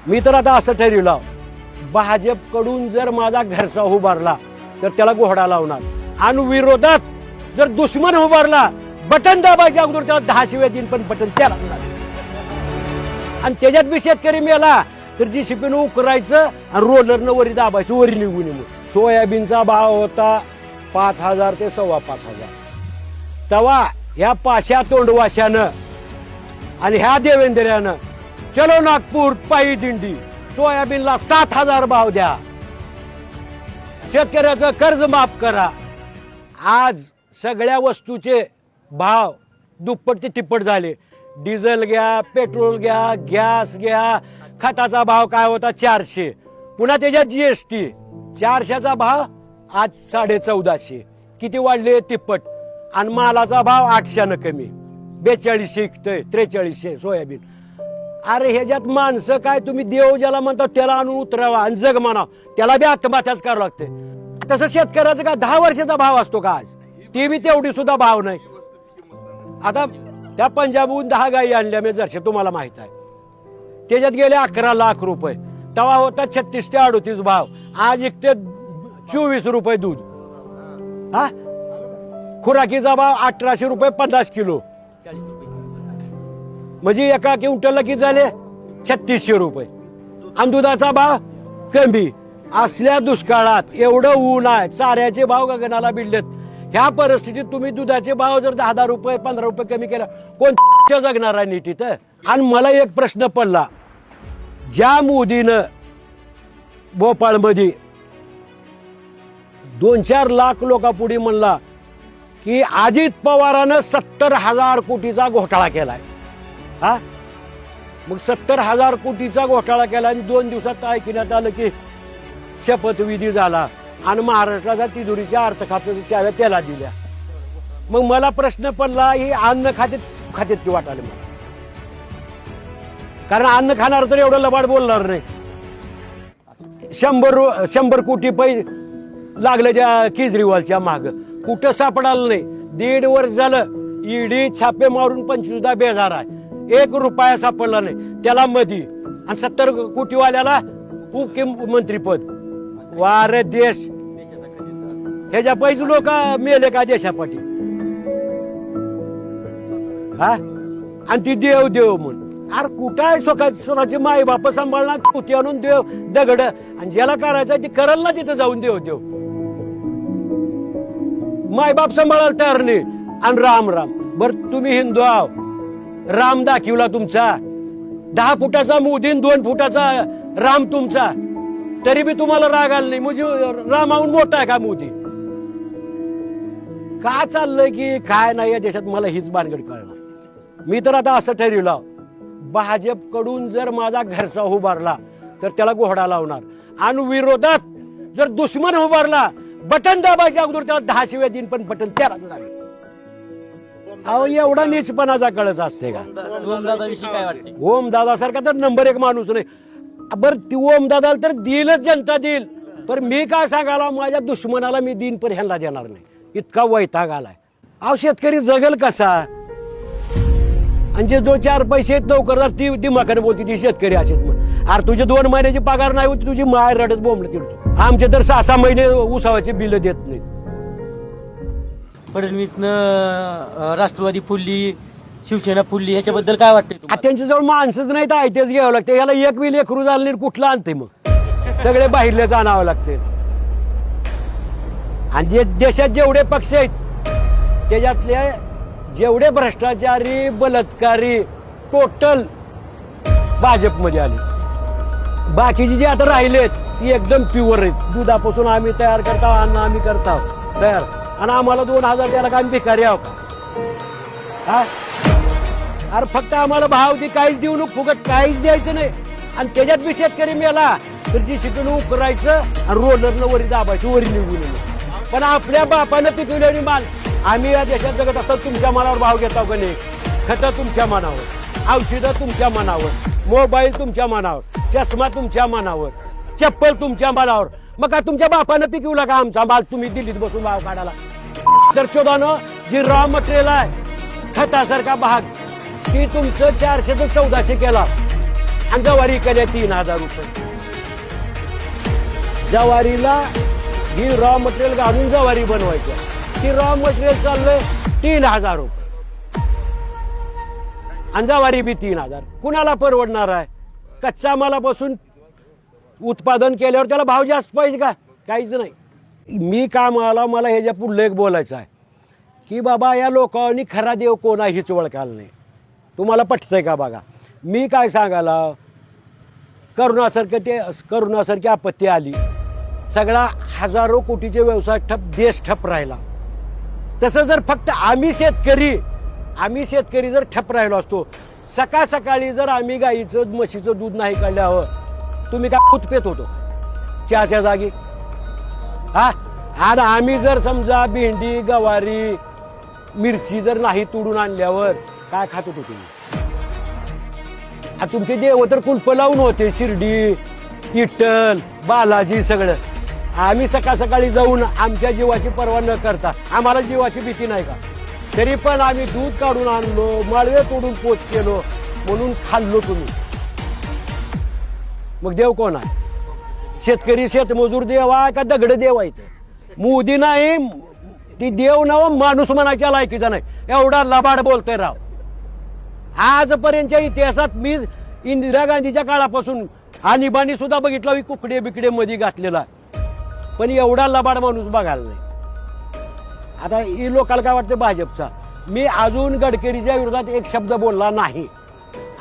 मी तर आता असं ठरवलं, भाजपकडून जर माझा घरचा उभारला तर त्याला घोडा लावणार, आणि विरोधात जर दुश्मन उभारला बटन दाबायच्या अगोदर त्याला 10 शिव्या देईन, पण बटन त्याला लागणार. आणि त्याच्यात बी शेतकरी मेला तर JCB उकरायचं आणि रोलरनं वरी दाबायचं, वरी निघून येणं. सोयाबीनचा भाव होता 5,000 ते 5,500. तेव्हा ह्या पाशा तोंडवाशानं आणि ह्या देवेंद्र्यानं चलो नागपूर पायी दिंडी, सोयाबीनला 7,000 भाव द्या, शेतकऱ्याचं कर्ज माफ करा. आज सगळ्या वस्तूचे भाव दुप्पट ते तिप्पट झाले. डिझेल घ्या, पेट्रोल घ्या, गॅस घ्या. खताचा भाव काय होता 400, पुन्हा त्याच्यात GST. 400चा भाव आज 1450. किती वाढले? तिप्पट. आणि मालाचा भाव 800 कमी, 4200 विकतोय, 4300 सोयाबीन. अरे ह्याच्यात माणसं काय, तुम्ही देव ज्याला म्हणता त्याला आणून उतरावा आणि जग म्हणाव, त्याला बी आत्महत्याच करावं लागते. तसं शेतकऱ्याचा काय 10 वर्षाचा भाव असतो का आज? ते बी तेवढी सुद्धा भाव नाही. आता त्या पंजाबहून 10 गायी आणल्या मी जरशे, तुम्हाला माहित आहे, त्याच्यात गेले 11 लाख रुपये. तेव्हा होता 36 ते 38 भाव, आज इकते 24 रुपये दूध. हा, खुराकीचा भाव 1800 रुपये 50 किलो, म्हणजे एका क्विंटलला किती झाले? 3600 रुपये. आणि दुधाचा भाव कमी. असल्या दुष्काळात एवढं ऊन आहे, चाऱ्याचे भाव गगनाला भिडलेत. ह्या परिस्थितीत तुम्ही दुधाचे भाव जर 10 रुपये 15 रुपये कमी केला, कोण जगणार आहे नीट इथं? आणि मला एक प्रश्न पडला, ज्या मोदीनं भोपाळमध्ये 2-4 लाख लोकांपुढे म्हणला की अजित पवारानं 70,000 कोटीचा घोटाळा केलाय. हा, मग 70,000 कोटीचा घोटाळा केला आणि 2 दिवसात ऐकण्यात आलं की शपथविधी झाला आणि महाराष्ट्राच्या तिजोरीच्या अर्थ खात्याच्या चाव्या त्याला दिल्या. मग मला प्रश्न पडला, ही अन्न खात्यात की वाटाले मला, कारण अन्न खाणार तर एवढं लबाड बोलणार नाही. 100 कोटी पैसे लागले त्या केजरीवालच्या माग, कुठं सापडालं नाही. 1.5 वर्ष झालं ईडी छापे मारून 25 बेजार आहे, 1 रुपया सापडला नाही त्याला मधी. आणि 70 कोटीवाल्याला उपमुख्यमंत्रीपद. वारे देश, ह्याच्या पैसे लोक मेले का देशापाठी? हा, आणि ती देव देव म्हणून. अरे कुठं आहे स्वतःची माई बाप सांभाळणार, कुठे आणून देव दगड, आणि ज्याला करायचं ती करल ना तिथं जाऊन देव देव. माय बाप सांभाळायला तयार नाही. आणि राम राम. बर तुम्ही हिंदू आहो, राम दाखवला तुमचा, 10 फुटाचा मोदी 2 फुटाचा राम तुमचा, तरी बी तुम्हाला राग आला नाही. म्हणजे रामाहून मोठा आहे का मोदी? काय चाललंय की काय नाही या देशात, मला हीच भानगड कळणार. मी तर आता असं ठरवलं, भाजपकडून जर माझा घरचा उभारला तर त्याला घोडा लावणार, आणि विरोधात जर दुश्मन उभारला बटन दाबायच्या अगोदर त्याला 10 शिव्या देईन, पण बटन त्याला लागेल. अहो एवढा नीचपणाचा कळच असते का? ओमदादाविषयी काय वाटते? ओमदादा सारखा तर नंबर 1 माणूस नाही. बरं ती ओमदादाला तर देईलच, जनता देईल, पण मी काय सांगायला, माझ्या दुश्मनाला मी देईन पण ह्यांना देणार नाही, इतका वैताग आलाय. अहो शेतकरी जगल कसा? आणि जे 2-4 पैसे आहेत नोकरदार ती दिमाखाने बोलती ती शेतकरी असेल म्हणून. अरे तुझे 2 महिन्याची पगार नाही होती, तुझी माय रडत बोंबलं तिरतो. आमचे तर 6-6 महिने उसावाचे बिल देत नाहीत. फडणवीसनं राष्ट्रवादी फुलली, शिवसेना फुलली, ह्याच्याबद्दल काय वाटतंय तुम्हाला? त्यांच्याजवळ माणसंच नाही तर आयतेच घ्यावं लागते. याला एक बी लेकरू झालं नाही, कुठलं आणते मग? सगळे बाहेरले जाणावं लागते. आणि जे देशात जेवढे पक्ष आहेत त्याच्यातले जेवढे भ्रष्टाचारी बलात्कारी टोटल भाजपमध्ये आले. बाकीचे जे आता राहिलेत ती एकदम प्युअर आहेत. दुधापासून आम्ही तयार करतो, अन्न आम्ही करतो तयार, आणि आम्हाला 2,000 द्यायला का आम्ही भिकारी आहो का? अरे फक्त आम्हाला भाव दे, काहीच देऊ नको, फुकट काहीच द्यायचं नाही. आणि त्याच्यात बी शेतकरी मेला तर JCB उकरायचं आणि रोलरनं वरी दाबायचं, वरी निघून येणं. पण आपल्या बापानं पिकवलेली माल आम्ही या देशात जगत असतात. तुमच्या मनावर भाव घेता का नाही? खतं तुमच्या मनावर, औषधं तुमच्या मनावर, मोबाईल तुमच्या मनावर, चष्मा तुमच्या मनावर, चप्पल तुमच्या मनावर. मग का तुमच्या बापानं पिकवला का आमचा माल तुम्ही दिल्लीत बसून भाव काढाला? तर चोदानं जी रॉ मटेरियल आहे खतासारखा भाग, ती तुमचं 400 ते 1400 केला. आणि ज्वारी केल्या 3,000 रुपये. ज्वारीला ही रॉ मटेरियल घालून ज्वारी बनवायचं, ती रॉ मटेरियल चाललंय 3,000 रुपये आणि ज्वारी बी 3,000. कुणाला परवडणार आहे? कच्चा मालापासून उत्पादन केल्यावर त्याला भाव जास्त पाहिजे का? काहीच नाही. मी कामाला मला ह्याच्या पुढलं एक बोलायचं आहे की बाबा या लोकांनी खरा देव कोण आहे हीच ओळखायला नाही. तुम्हाला पटतंय का बघा? मी काय सांगायला, करोनासारखी आपत्ती आली, सगळा हजारो कोटीचे व्यवसाय ठप, देश ठप राहिला. तसं जर फक्त आम्ही शेतकरी जर ठप राहिलो असतो, सकाळ सकाळी जर आम्ही गाईचं म्हशीचं दूध नाही काढल्यावर तुम्ही काय खूत पेत होतो चहाच्या जागी? हा, आणि आम्ही जर समजा भेंडी गवारी मिरची जर नाही तोडून आणल्यावर काय खात होतो तुम्ही? तुमचे देव तर कुलप लावून होते, शिर्डी, इट्टल, बालाजी सगळं. आम्ही सकाळ सकाळी जाऊन आमच्या जीवाची पर्वा न करता, आम्हाला जीवाची भीती नाही का? तरी पण आम्ही दूध काढून आणलो, माळवे तोडून पोच केलो, म्हणून खाल्लो तुम्ही. मग देव कोण आहे? शेतकरी शेतमजूर देवा का दगड देवायचं? मोदी नाही, ती देव नाव माणूस म्हणायच्या लायकीचा नाही. एवढा लबाड बोलतोय राव. आजपर्यंतच्या इतिहासात मी इंदिरा गांधीच्या काळापासून आणीबाणी सुद्धा बघितलं, कुकडे बिकडे मध्ये घातलेला, पण एवढा लबाड माणूस बघायला नाही. आता ही लोकांना काय वाटतं भाजपचा? मी अजून गडकरीच्या विरोधात एक शब्द बोलला नाही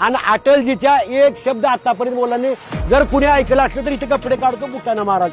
आणि अटलजीच्या एक शब्द आतापर्यंत बोलला नाही. जर कुणी ऐकलं असलं तर इथे कपडे काढतो, बुटाना महाराज.